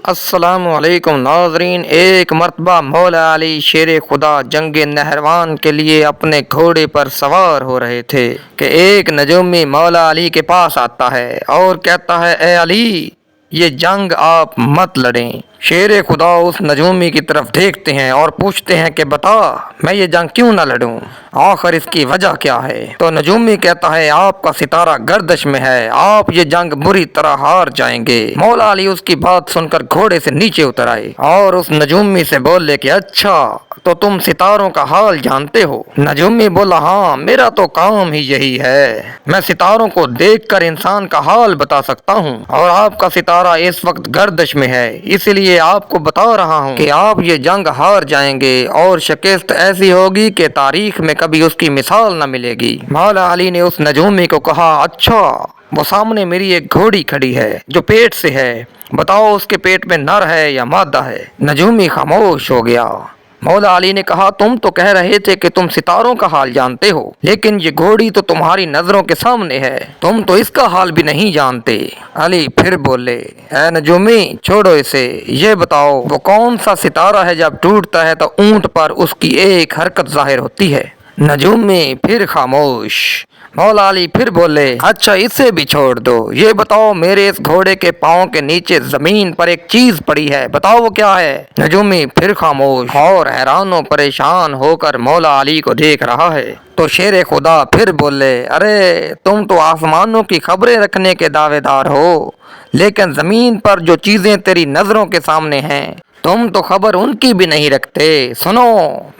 السلام علیکم ناظرین، ایک مرتبہ مولا علی شیر خدا جنگ نہروان کے لیے اپنے گھوڑے پر سوار ہو رہے تھے کہ ایک نجومی مولا علی کے پاس آتا ہے اور کہتا ہے، اے علی، یہ جنگ آپ مت لڑیں۔ شیر خدا اس نجومی کی طرف دیکھتے ہیں اور پوچھتے ہیں کہ بتا، میں یہ جنگ کیوں نہ لڑوں؟ آخر اس کی وجہ کیا ہے؟ تو نجومی کہتا ہے، آپ کا ستارہ گردش میں ہے، آپ یہ جنگ بری طرح ہار جائیں گے۔ مولا علی اس کی بات سن کر گھوڑے سے نیچے اتر آئے اور اس نجومی سے بولے کہ اچھا، تو تم ستاروں کا حال جانتے ہو؟ نجومی بولا، ہاں، میرا تو کام ہی یہی ہے، میں ستاروں کو دیکھ کر انسان کا حال بتا سکتا ہوں، اور آپ کا ستارہ اس وقت گردش میں ہے، اس لیے آپ کو بتا رہا ہوں کہ آپ یہ جنگ ہار جائیں گے اور شکست ایسی ہوگی کہ تاریخ میں کبھی اس کی مثال نہ ملے گی۔ مولا علی نے اس نجومی کو کہا، اچھا، وہ سامنے میری ایک گھوڑی کھڑی ہے جو پیٹ سے ہے، بتاؤ اس کے پیٹ میں نر ہے یا مادہ ہے؟ نجومی خاموش ہو گیا۔ مولا علی نے کہا، تم تو کہہ رہے تھے کہ تم ستاروں کا حال جانتے ہو، لیکن یہ گھوڑی تو تمہاری نظروں کے سامنے ہے، تم تو اس کا حال بھی نہیں جانتے۔ علی پھر بولے، اے نجومی، چھوڑو اسے، یہ بتاؤ وہ کون سا ستارہ ہے جب ٹوٹتا ہے تو اونٹ پر اس کی ایک حرکت ظاہر ہوتی ہے؟ نجومی پھر خاموش۔ مولا علی پھر بولے، اچھا، اسے بھی چھوڑ دو، یہ بتاؤ میرے اس گھوڑے کے پاؤں کے نیچے زمین پر ایک چیز پڑی ہے، بتاؤ وہ کیا ہے؟ نجومی پھر خاموش اور حیران و پریشان ہو کر مولا علی کو دیکھ رہا ہے۔ تو شیر خدا پھر بولے، ارے تم تو آسمانوں کی خبریں رکھنے کے دعوے دار ہو، لیکن زمین پر جو چیزیں تیری نظروں کے سامنے ہیں تم تو خبر ان کی بھی نہیں رکھتے۔ سنو،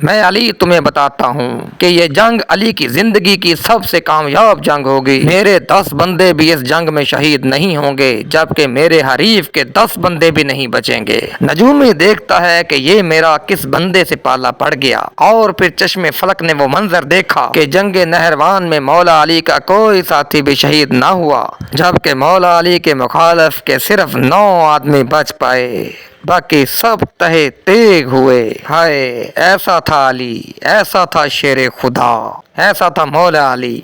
میں علی تمہیں بتاتا ہوں کہ یہ جنگ علی کی زندگی کی سب سے کامیاب جنگ ہوگی، میرے 10 بندے بھی اس جنگ میں شہید نہیں ہوں گے، جبکہ میرے حریف کے 10 بندے بھی نہیں بچیں گے۔ نجومی دیکھتا ہے کہ یہ میرا کس بندے سے پالا پڑ گیا، اور پھر چشم فلک نے وہ منظر دیکھا کہ جنگ نہروان میں مولا علی کا کوئی ساتھی بھی شہید نہ ہوا، جبکہ مولا علی کے مخالف کے صرف 9 آدمی بچ پائے، باقی سب تہے تیگ ہوئے۔ ہائے، ایسا تھا علی، ایسا تھا شیر خدا، ایسا تھا مولا علی۔